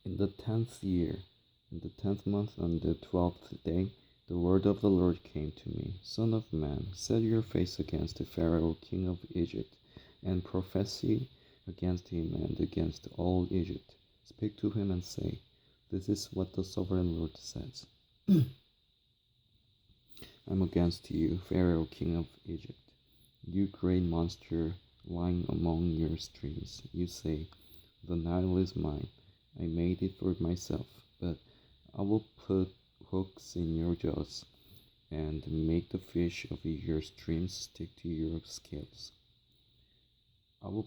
In the 10th year, in the 10th month, on the 12th day, the word of the Lord came to me. Son of man, set your face against the Pharaoh, king of Egypt, and prophesy against him and against all Egypt. Speak to him and say, this is what the sovereign Lord says. I'm against you, Pharaoh, king of Egypt. You great monster lying among your streams. You say, the Nile is mine. I made it for myself, but I will put hooks in your jaws and make the fish of your streams stick to your scales. I will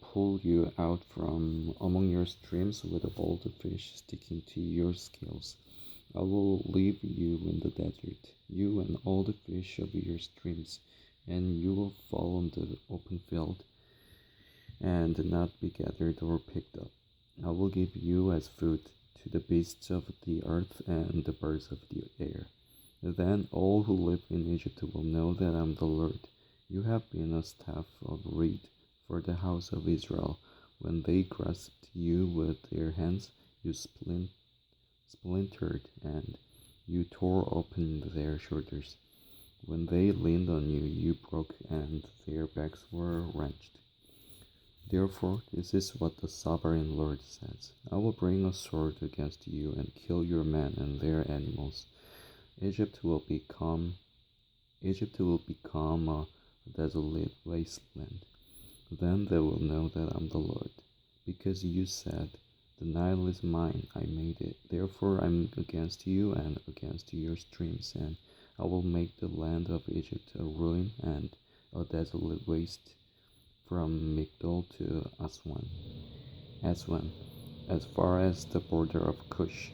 pull you out from among your streams with all the fish sticking to your scales. I will leave you in the desert, you and all the fish of your streams, and you will fall on the open field and not be gathered or picked up. I will give you as food to the beasts of the earth and the birds of the air. Then all who live in Egypt will know that I am the Lord. You have been a staff of reed for the house of Israel. When they grasped you with their hands, you splintered and you tore open their shoulders. When they leaned on you, you broke and their backs were wrenched. Therefore, this is what the sovereign Lord says. I will bring a sword against you and kill your men and their animals. Egypt will become a desolate wasteland. Then they will know that I'm the Lord. Because you said, the Nile is mine, I made it. Therefore I'm against you and against your streams, and I will make the land of Egypt a ruin and a desolate waste from Migdol to Aswan, as far as the border of Cush.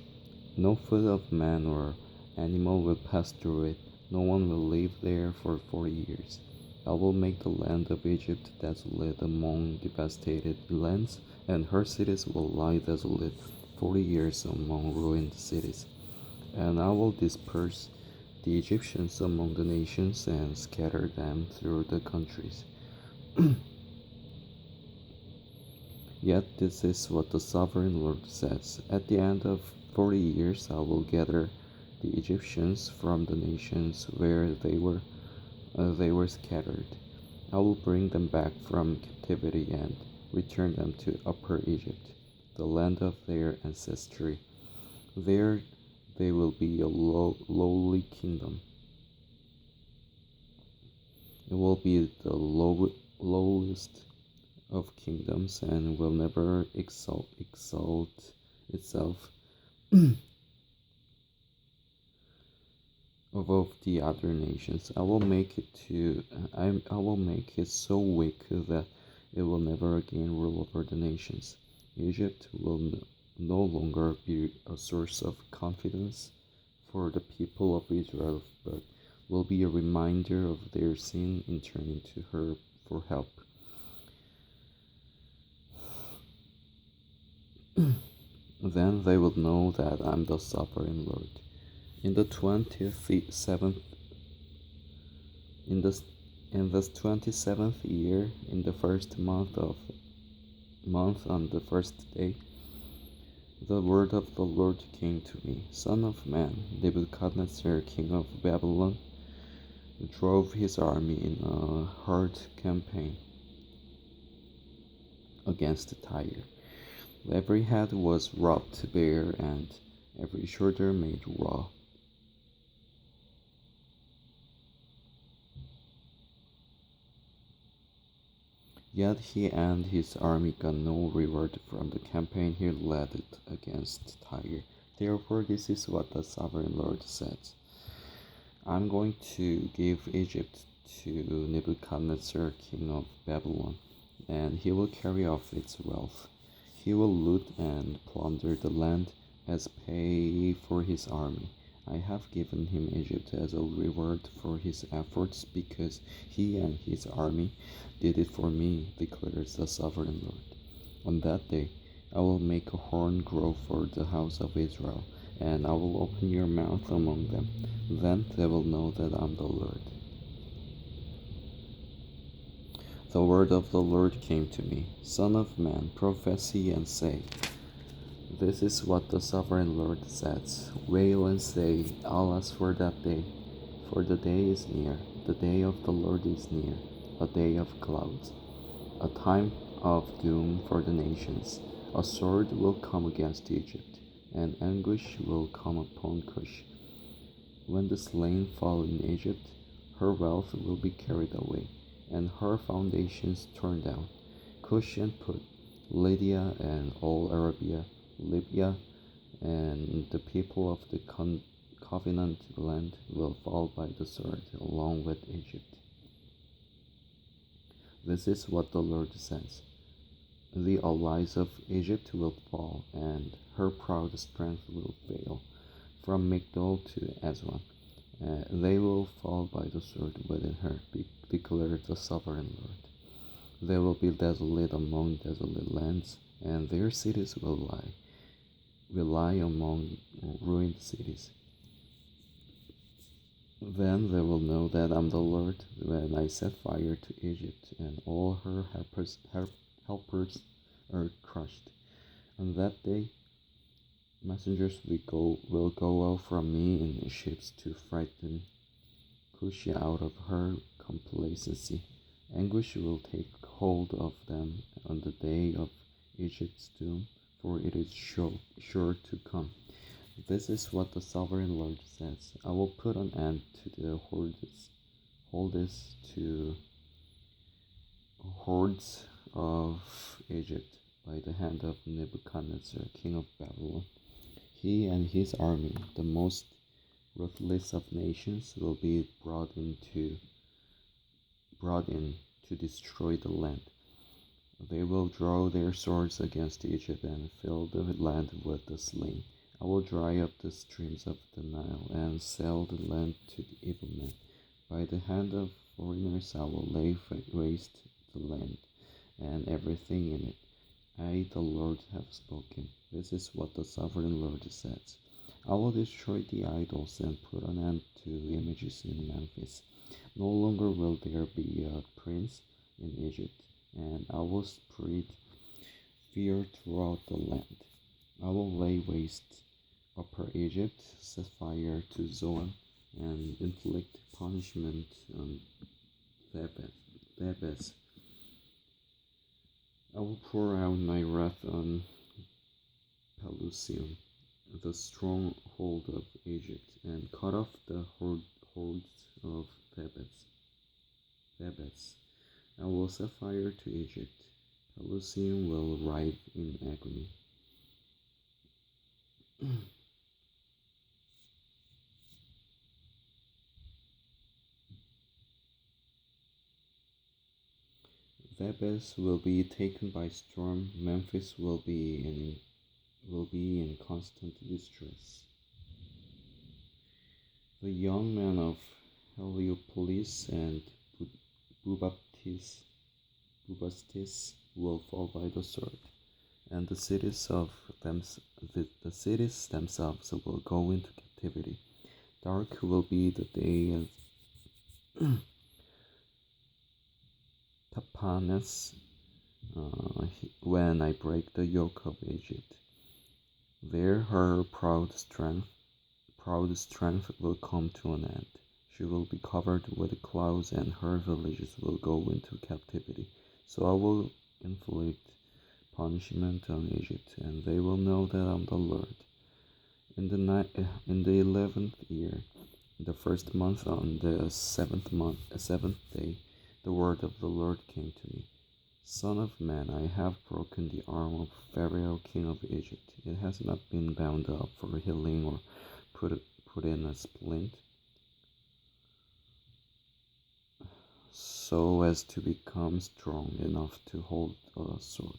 No foot of man or animal will pass through it. No one will live there for 40 years. I will make the land of Egypt desolate among devastated lands, and her cities will lie desolate 40 years among ruined cities. And I will disperse the Egyptians among the nations and scatter them through the countries. Yet this is what the sovereign Lord says. At the end of 40 years I will gather the Egyptians from the nations where they were scattered. I will bring them back from captivity and return them to Upper Egypt, the land of their ancestry. There they will be a lowly kingdom. It will be the lowest of kingdoms and will never exalt itself above the other nations. I will make it so weak that it will never again rule over the nations. Egypt will no longer be a source of confidence for the people of Israel, but will be a reminder of their sin in turning to her for help. Then they will know that I am the sovereign Lord. In the 27th year, in the first month on the first day, the word of the Lord came to me. Son of man, Nebuchadnezzar, king of Babylon, drove his army in a hard campaign against Tyre. Every head was rubbed bare and every shoulder made raw. Yet he and his army got no reward from the campaign he led against Tyre. Therefore, this is what the sovereign Lord says. I'm going to give Egypt to Nebuchadnezzar, king of Babylon, and he will carry off its wealth. He will loot and plunder the land as pay for his army. I have given him Egypt as a reward for his efforts because he and his army did it for me, declares the sovereign Lord. On that day, I will make a horn grow for the house of Israel, and I will open your mouth among them. Then they will know that I am the Lord. The word of the Lord came to me. Son of man, prophesy and say, this is what the sovereign Lord says. Wail and say, alas for that day, for the day is near, the day of the Lord is near, a day of clouds, a time of doom for the nations. A sword will come against Egypt, and anguish will come upon Cush. When the slain fall in Egypt, her wealth will be carried away, and her foundations torn down. Cush and Put, Lydia and all Arabia, Libya, and the people of the covenant land will fall by the sword along with Egypt. This is what the Lord says. The allies of Egypt will fall, and her proud strength will fail. From Migdol to Aswan, they will fall by the sword within her, declared the sovereign Lord. They will be desolate among desolate lands, and their cities will lie among ruined cities. Then they will know that I am the Lord when I set fire to Egypt, and all her helpers are crushed. On that day, messengers will go out from me in ships to frighten Cush out of her complacency. Anguish will take hold of them on the day of Egypt's doom, for it is sure to come. This is what the sovereign Lord says. I will put an end to the hordes of Egypt by the hand of Nebuchadnezzar, king of Babylon. He and his army, the most ruthless of nations, will be brought in to destroy the land. They will draw their swords against Egypt and fill the land with the slain. I will dry up the streams of the Nile and sell the land to the evil men. By the hand of foreigners I will lay waste the land and everything in it. I, the Lord, have spoken. This is what the sovereign Lord says. I will destroy the idols and put an end to images in Memphis. No longer will there be a prince in Egypt, and I will spread fear throughout the land. I will lay waste Upper Egypt, set fire to Zoan, and inflict punishment on Thebes. I will pour out my wrath on Pelusium, the stronghold of Egypt, and cut off the hordes of Thebes. I will set fire to Egypt. Pelusium will writhe in agony. Thebes will be taken by storm. Memphis will be in constant distress. The young men of Heliopolis and Bubastis will fall by the sword, and the cities themselves will go into captivity. Dark will be the day of Tapanes, when I break the yoke of Egypt. There her proud strength will come to an end. She will be covered with clouds, and her villages will go into captivity. So I will inflict punishment on Egypt, and they will know that I am the Lord. In the 11th year, the first month, on the seventh day, the word of the Lord came to me. Son of man, I have broken the arm of Pharaoh, king of Egypt. It has not been bound up for healing or put in a splint, so as to become strong enough to hold a sword.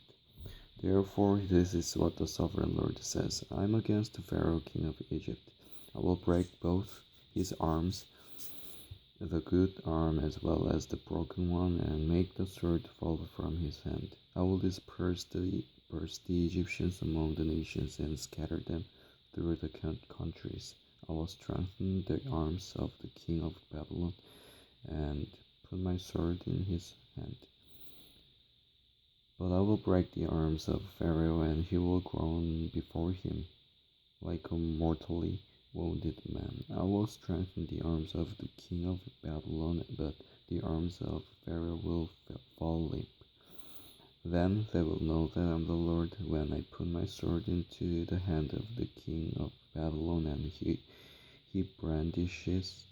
Therefore, this is what the sovereign Lord says. I am against Pharaoh, king of Egypt. I will break both his arms, the good arm as well as the broken one, and make the sword fall from his hand. I will disperse the Egyptians among the nations and scatter them through the countries. I will strengthen the arms of the king of Babylon and put my sword in his hand. But I will break the arms of Pharaoh, and he will groan before him like a mortally wounded man. I will strengthen the arms of the king of Babylon, but the arms of Pharaoh will fall limp. Then they will know that I am the Lord when I put my sword into the hand of the king of Babylon, and he brandishes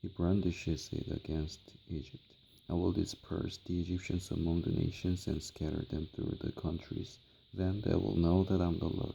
he brandishes it against Egypt. I will disperse the Egyptians among the nations and scatter them through the countries. Then they will know that I am the Lord.